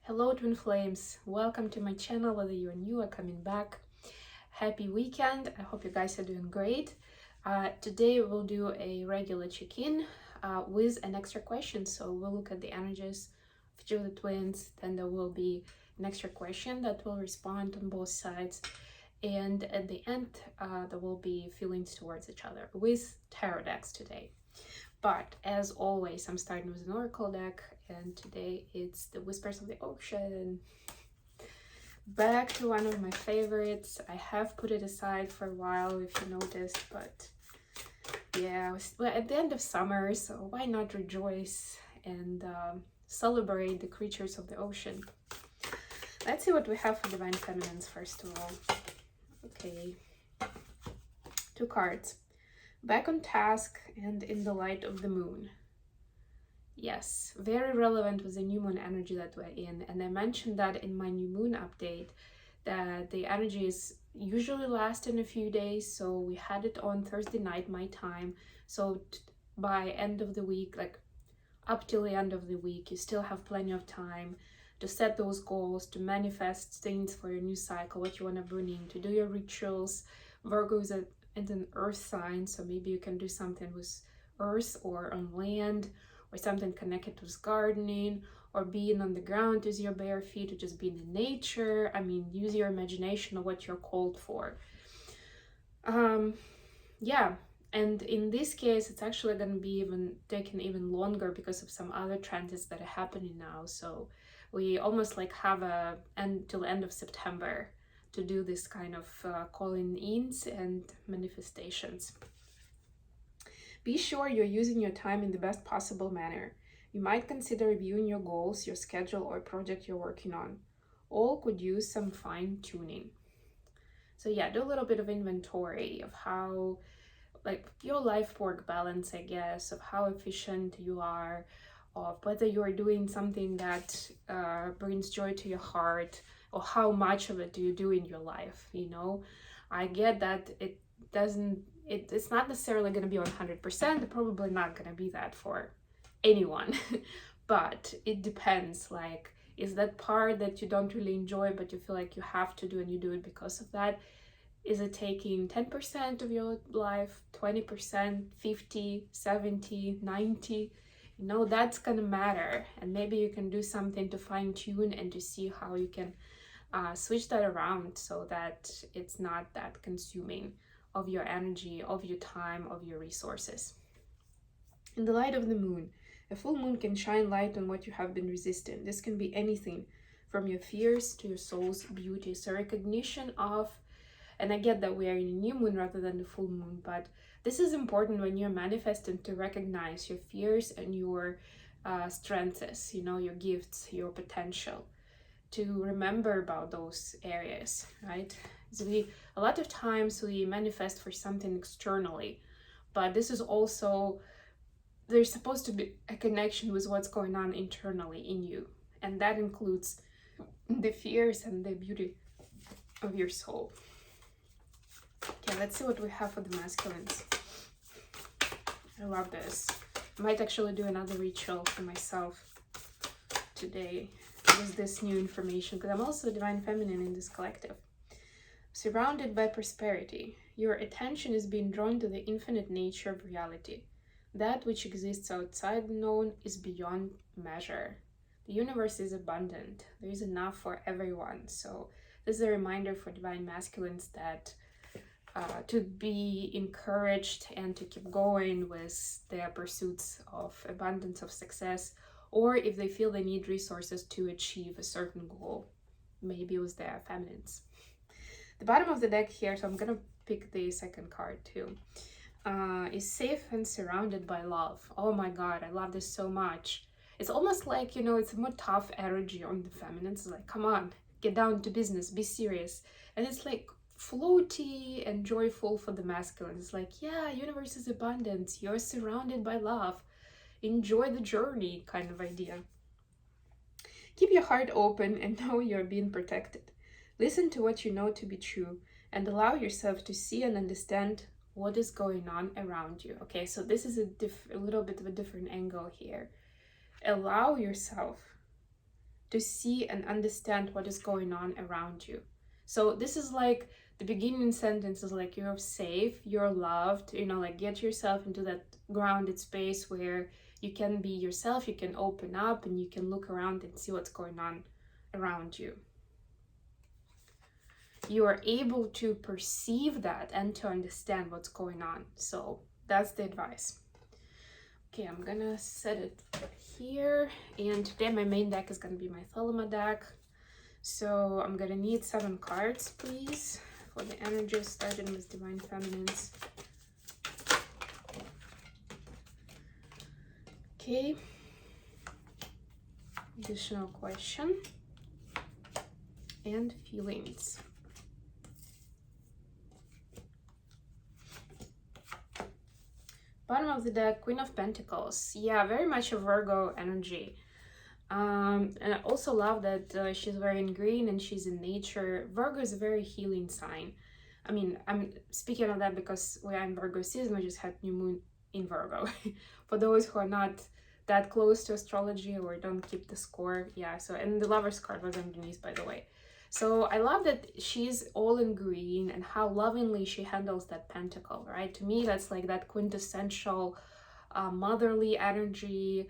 Hello twin flames, welcome to my channel. Whether you're new or coming back, happy weekend. I hope you guys are doing great. Today we'll do a regular check-in with an extra question. So we'll look at the energies of each of the twins, then there will be an extra question that will respond on both sides, and at the end there will be feelings towards each other with tarot decks today. But as always, I'm starting with an oracle deck, and today it's the Whispers of the Ocean. Back to one of my favorites. I have put it aside for a while, if you noticed, but yeah, we're at the end of summer, so why not rejoice and celebrate the creatures of the ocean. Let's see what we have for Divine Feminines first of all. Okay, 2 cards. Back on task and in the light of the moon. Yes, very relevant with the new moon energy that we're in. And I mentioned that in my new moon update, that the energies usually last in a few days. So we had it on Thursday night, my time. So by end of the week, like up till the end of the week, you still have plenty of time to set those goals, to manifest things for your new cycle, what you want to bring in, to do your rituals. Virgo is an earth sign, so maybe you can do something with earth or on land, or something connected with gardening, or being on the ground with your bare feet, or just being in nature. I mean, use your imagination of what you're called for. Yeah, and in this case it's actually going to be taking even longer because of some other transits that are happening now. So we almost like have until end of September to do this kind of calling ins and manifestations. Be sure you're using your time in the best possible manner. You might consider reviewing your goals, your schedule, or project you're working on. All could use some fine-tuning. So yeah, do a little bit of inventory of how, like, your life-work balance, I guess, of how efficient you are, of whether you're doing something that brings joy to your heart, or how much of it do you do in your life. You know, I get that it's not necessarily going to be 100%, probably not going to be that for anyone, but it depends. Like, is that part that you don't really enjoy but you feel like you have to do and you do it because of that? Is it taking 10% of your life, 20%, 50, 70, 90? You know, that's gonna matter, and maybe you can do something to fine-tune and to see how you can switch that around so that it's not that consuming of your energy, of your time, of your resources. In the light of the moon, a full moon can shine light on what you have been resisting. This can be anything from your fears to your soul's beauty. So recognition of, and I get that we are in a new moon rather than the full moon, but this is important when you're manifesting, to recognize your fears and your strengths, you know, your gifts, your potential, to remember about those areas, right? So a lot of times we manifest for something externally, but this is also, there's supposed to be a connection with what's going on internally in you, and that includes the fears and the beauty of your soul. Okay, let's see what we have for the masculines. I love this. I might actually do another ritual for myself today with this new information, because I'm also Divine Feminine in this collective. Surrounded by prosperity, your attention is being drawn to the infinite nature of reality. That which exists outside the known is beyond measure. The universe is abundant. There is enough for everyone. So this is a reminder for Divine Masculines that to be encouraged and to keep going with their pursuits of abundance, of success, or if they feel they need resources to achieve a certain goal, maybe with their feminines. The bottom of the deck here, so I'm gonna pick the second card too, is safe and surrounded by love. Oh my god, I love this so much. It's almost like, you know, it's a more tough energy on the feminines. It's like, come on, get down to business, be serious. And it's like floaty and joyful for the masculine. It's like, yeah, universe is abundance, you're surrounded by love, enjoy the journey kind of idea. Keep your heart open and know you're being protected. Listen to what you know to be true and allow yourself to see and understand what is going on around you. Okay, so this is a little bit of a different angle here. Allow yourself to see and understand what is going on around you. So this is like the beginning sentence is like you're safe, you're loved, you know, like get yourself into that grounded space where you can be yourself, you can open up and you can look around and see what's going on around you. You are able to perceive that and to understand what's going on. So that's the advice. Okay, I'm gonna set it here, and today my main deck is gonna be my Thelema deck. So I'm gonna need 7 cards, please, for the energy starting with Divine Feminines. Okay. Additional question and feelings. Bottom of the deck, Queen of Pentacles. Yeah, very much a Virgo energy. And I also love that she's wearing green and she's in nature. Virgo is a very healing sign. I mean, I'm speaking of that because we are in Virgo season. We just had new moon in Virgo. For those who are not that close to astrology or don't keep the score. Yeah, so, and the Lover's card was underneath, by the way. So I love that she's all in green and how lovingly she handles that pentacle, right? To me, that's like that quintessential motherly energy,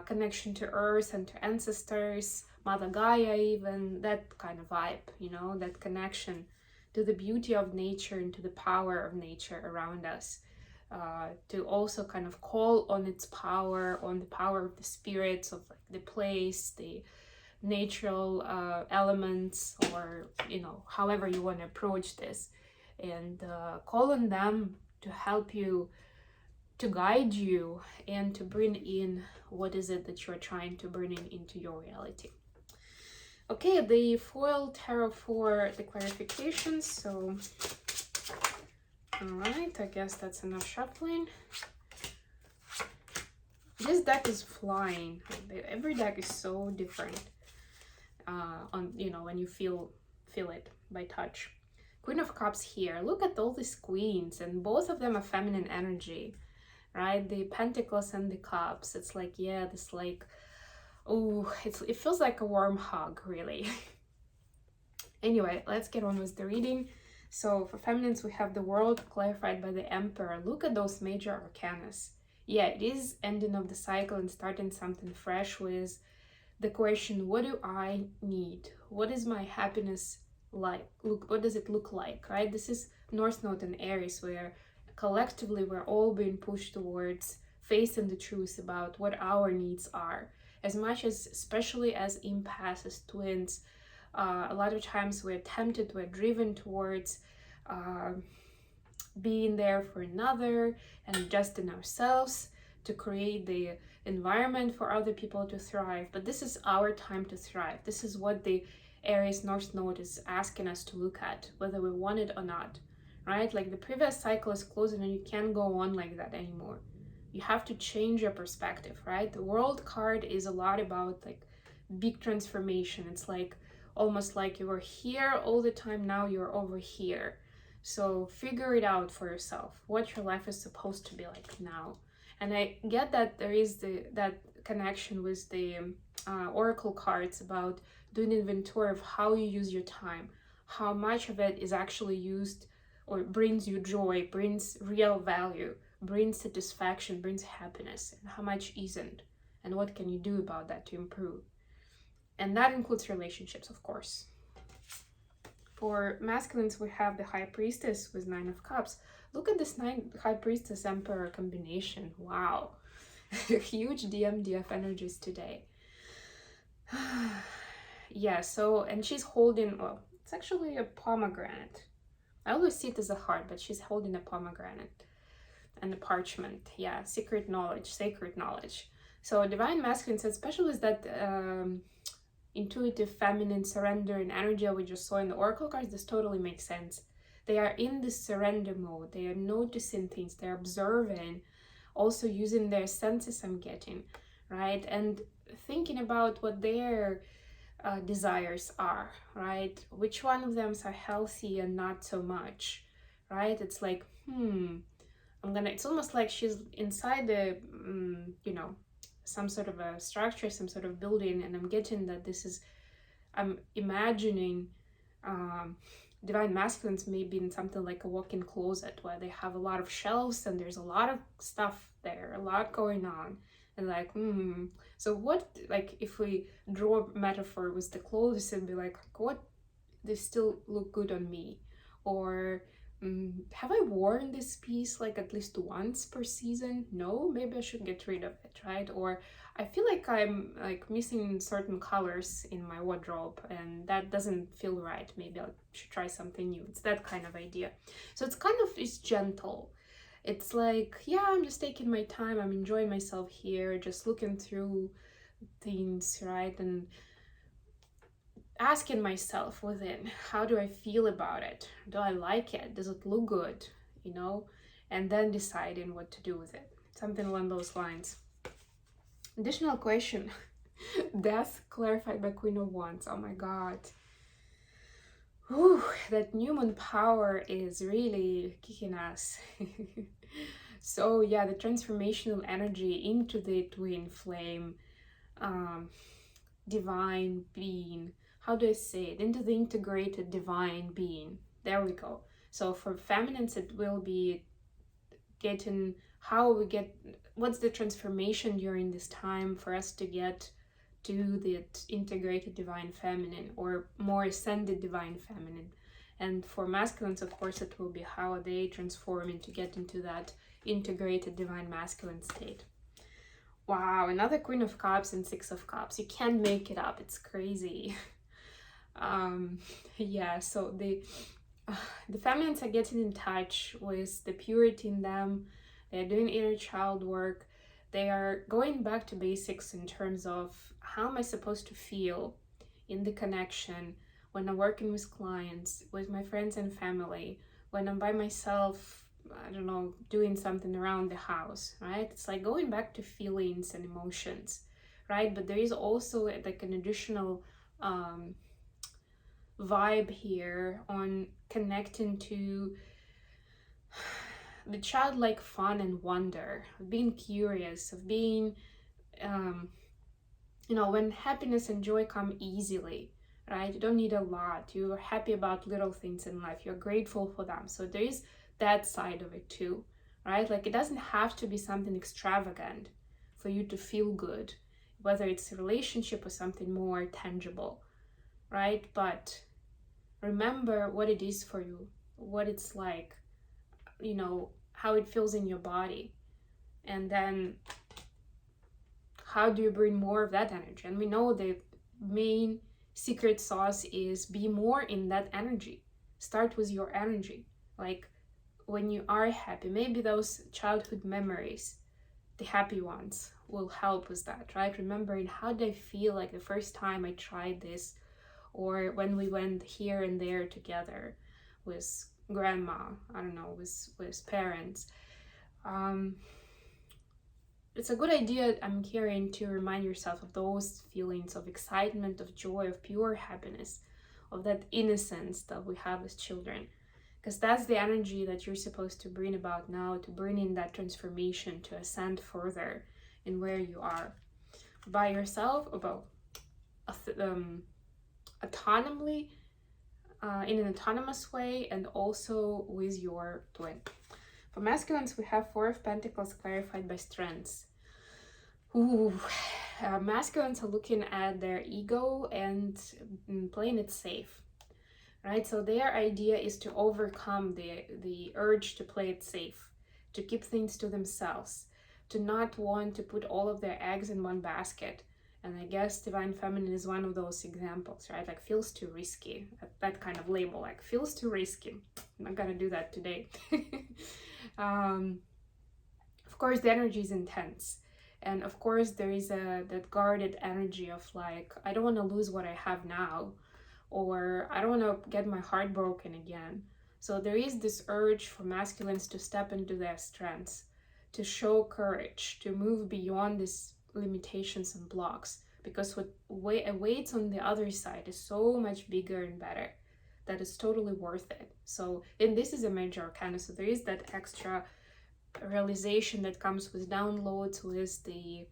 connection to earth and to ancestors, Mother Gaia even, that kind of vibe, you know, that connection to the beauty of nature and to the power of nature around us. To also kind of call on its power, on the power of the spirits of like the place, the natural elements, or you know, however you want to approach this, and call on them to help you, to guide you, and to bring in what is it that you're trying to bring in into your reality. Okay, the foil tarot for the clarifications. So all right, I guess that's enough shuffling. This deck is flying. Every deck is so different. On, you know, when you feel it by touch. Queen of Cups here. Look at all these queens, and both of them are feminine energy, right? The Pentacles and the Cups. It's like, yeah, this like, oh, it feels like a warm hug, really. Anyway, let's get on with the reading. So for feminines, we have the World clarified by the Emperor. Look at those major arcanas. Yeah, it is ending of the cycle and starting something fresh with the question, what do I need? What is my happiness like? Look, what does it look like, right? This is North Node and Aries, where collectively we're all being pushed towards facing the truth about what our needs are. As much as, especially as empaths, as twins, a lot of times we're tempted, we're driven towards being there for another and adjusting ourselves to create the environment for other people to thrive. But this is our time to thrive. This is what the Aries North Node is asking us to look at, whether we want it or not, right? Like the previous cycle is closing and you can't go on like that anymore. You have to change your perspective, right? The World card is a lot about like big transformation. It's like almost like you were here all the time, now you're over here. So figure it out for yourself, what your life is supposed to be like now. And I get that there is that connection with the oracle cards about doing inventory of how you use your time, how much of it is actually used or brings you joy, brings real value, brings satisfaction, brings happiness, and how much isn't, and what can you do about that to improve. And that includes relationships, of course. For masculines, we have the High Priestess with 9 of Cups. Look at this High Priestess Emperor combination. Wow. Huge DMDF energies today. Yeah, so, and she's holding, well, it's actually a pomegranate. I always see it as a heart, but she's holding a pomegranate and a parchment. Yeah, secret knowledge, sacred knowledge. So Divine Masculine says, especially with that intuitive feminine surrender and energy we just saw in the oracle cards, this totally makes sense. They are in this surrender mode. They are noticing things. They're observing, also using their senses, I'm getting, right? And thinking about what their desires are, right? Which one of them are healthy and not so much, right? It's like, it's almost like she's inside the, some sort of a structure, some sort of building, and I'm getting that this is, I'm imagining divine masculines maybe in something like a walk-in closet where they have a lot of shelves and there's a lot of stuff there, a lot going on, and like, so what, like if we draw a metaphor with the clothes and be like, what, they still look good on me, or have I worn this piece like at least once per season? No, maybe I should get rid of it, right? Or I feel like I'm like missing certain colors in my wardrobe and that doesn't feel right. Maybe I should try something new. It's that kind of idea. So it's kind of, it's gentle. It's like, yeah, I'm just taking my time. I'm enjoying myself here, just looking through things, right? And asking myself within, how do I feel about it? Do I like it? Does it look good? You know? And then deciding what to do with it. Something along those lines. Additional question. Death clarified by Queen of Wands. Oh my god. Whew, that new moon power is really kicking ass. So yeah, the transformational energy into the twin flame, divine being, how do I say it, into the integrated divine being. There we go. So for feminines, it will be getting how we get, what's the transformation during this time for us to get to the integrated divine feminine or more ascended divine feminine. And for masculines, of course, it will be how they transform into get into that integrated divine masculine state. Wow, another Queen of Cups and Six of Cups. You can't make it up. It's crazy. Yeah, so the feminines are getting in touch with the purity in them. They're doing inner child work. They are going back to basics in terms of how am I supposed to feel in the connection when I'm working with clients, with my friends and family, when I'm by myself, I don't know, doing something around the house, right? It's like going back to feelings and emotions, right? But there is also like an additional vibe here on connecting to the childlike fun and wonder, of being curious, of being, you know, when happiness and joy come easily, right? You don't need a lot. You're happy about little things in life. You're grateful for them. So there is that side of it too, right? Like it doesn't have to be something extravagant for you to feel good, whether it's a relationship or something more tangible, right? But remember what it is for you, what it's like, you know, how it feels in your body, and then how do you bring more of that energy. And we know the main secret sauce is be more in that energy. Start with your energy. Like when you are happy, maybe those childhood memories, the happy ones, will help with that, right? Remembering how did I feel like the first time I tried this, or when we went here and there together with grandma, I don't know, with parents. It's a good idea, I'm hearing, to remind yourself of those feelings of excitement, of joy, of pure happiness, of that innocence that we have as children. Because that's the energy that you're supposed to bring about now, to bring in that transformation, to ascend further in where you are. By yourself, about autonomously, in an autonomous way, and also with your twin. For masculines, we have Four of Pentacles clarified by strengths. Ooh, masculines are looking at their ego and playing it safe, right? So their idea is to overcome the urge to play it safe, to keep things to themselves, to not want to put all of their eggs in one basket. And I guess Divine Feminine is one of those examples, right? Like feels too risky, that kind of label, like feels too risky. I'm not gonna do that today. Of course, the energy is intense. And of course, there is that guarded energy of like, I don't want to lose what I have now, or I don't want to get my heart broken again. So there is this urge for masculines to step into their strengths, to show courage, to move beyond these limitations and blocks, because what awaits on the other side is so much bigger and better that it's totally worth it. So, and this is a major arcana, so there is that extra realization that comes with downloads, with the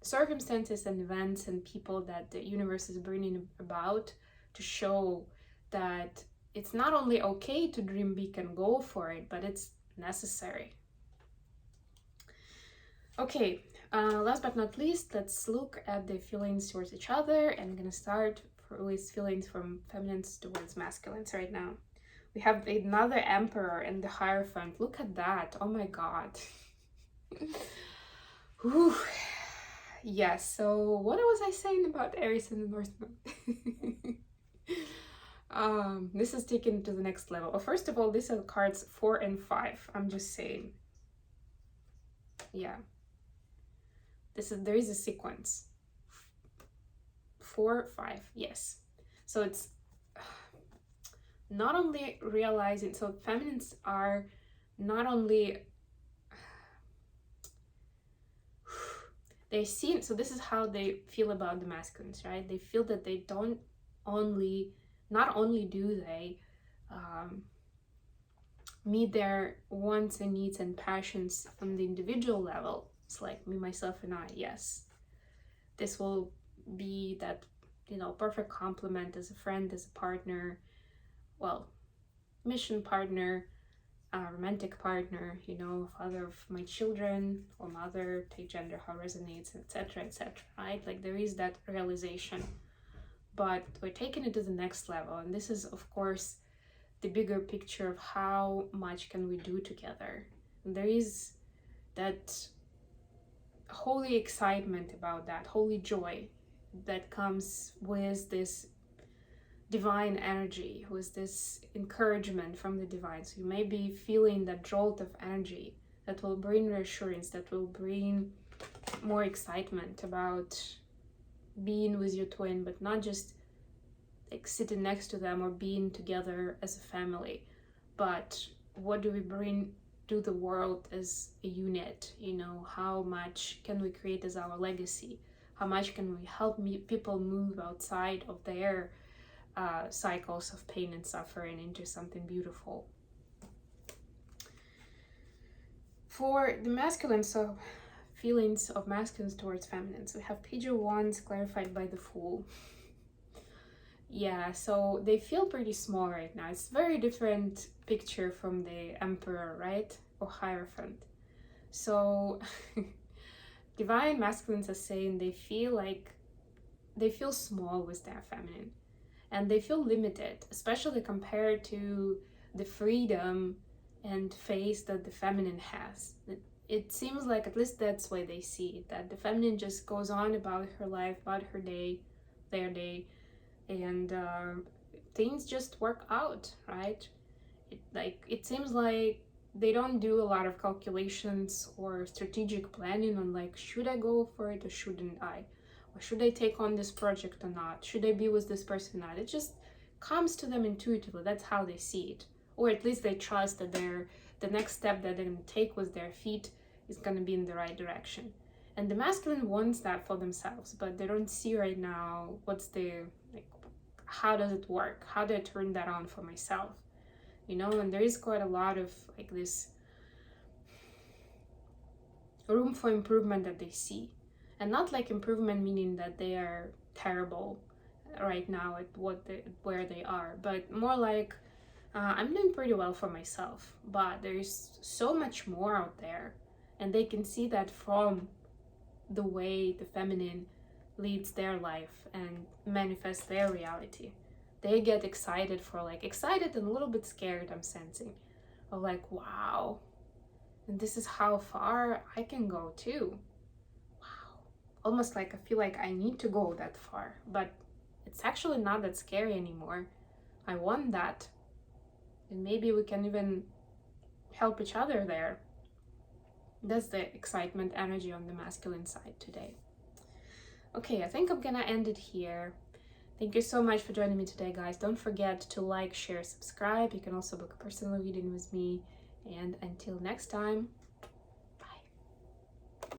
circumstances and events and people that the universe is bringing about to show that it's not only okay to dream big and go for it, but it's necessary. Okay, last but not least, let's look at the feelings towards each other. And I'm gonna start with feelings from feminines towards masculines right now. We have another Emperor and the Hierophant. Look at that. Oh my god. Whew. Yes, so what was I saying about Aries and the Northman? This is taken to the next level. Well, first of all, these are cards 4 and 5. I'm just saying. Yeah. There is a sequence. 4, 5, yes. So it's not only realizing, so feminines are not only they see, so this is how they feel about the masculines, right? They feel that they don't only, not only do they meet their wants and needs and passions on the individual level. It's like me, myself, and I. Yes, this will be that, you know, perfect complement as a friend, as a partner, well, mission partner, romantic partner, you know, father of my children, or mother, take gender how resonates, etc., etc., right? Like there is that realization, but we're taking it to the next level, and this is, of course, the bigger picture of how much can we do together. And there is that holy excitement about that, holy joy that comes with this divine energy, with this encouragement from the divine. So you may be feeling that jolt of energy that will bring reassurance, that will bring more excitement about being with your twin, but not just like sitting next to them or being together as a family, but what do we bring to the world as a unit? You know, how much can we create as our legacy? How much can we help people move outside of their cycles of pain and suffering into something beautiful? For the masculine, so feelings of masculines towards feminines, we have Page of Wands clarified by the Fool. Yeah, so they feel pretty small right now. It's very different picture from the Emperor, right? Or Hierophant. So divine masculines are saying they feel small with their feminine, and they feel limited, especially compared to the freedom and faith that the feminine has. It seems like, at least that's why they see it, that the feminine just goes on about her life, about her day, their day, and things just work out, right? It seems like they don't do a lot of calculations or strategic planning on like, should I go for it or shouldn't I? Or should I take on this project or not? Should I be with this person or not? It just comes to them intuitively. That's how they see it. Or at least they trust that the next step that they're going to take with their feet is going to be in the right direction. And the masculine wants that for themselves, but they don't see right now what's the, like, how does it work? How do I turn that on for myself? You know, and there is quite a lot of like this room for improvement that they see. And not like improvement meaning that they are terrible right now at where they are, but more like I'm doing pretty well for myself, but there's so much more out there, and they can see that from the way the feminine leads their life and manifests their reality. They get excited and a little bit scared, I'm sensing, of like, wow, and this is how far I can go too. Wow. Almost like I feel like I need to go that far, but it's actually not that scary anymore. I want that. And maybe we can even help each other there. That's the excitement energy on the masculine side today. Okay, I think I'm gonna end it here. Thank you so much for joining me today, guys. Don't forget to like, share, subscribe. You can also book a personal reading with me. And until next time,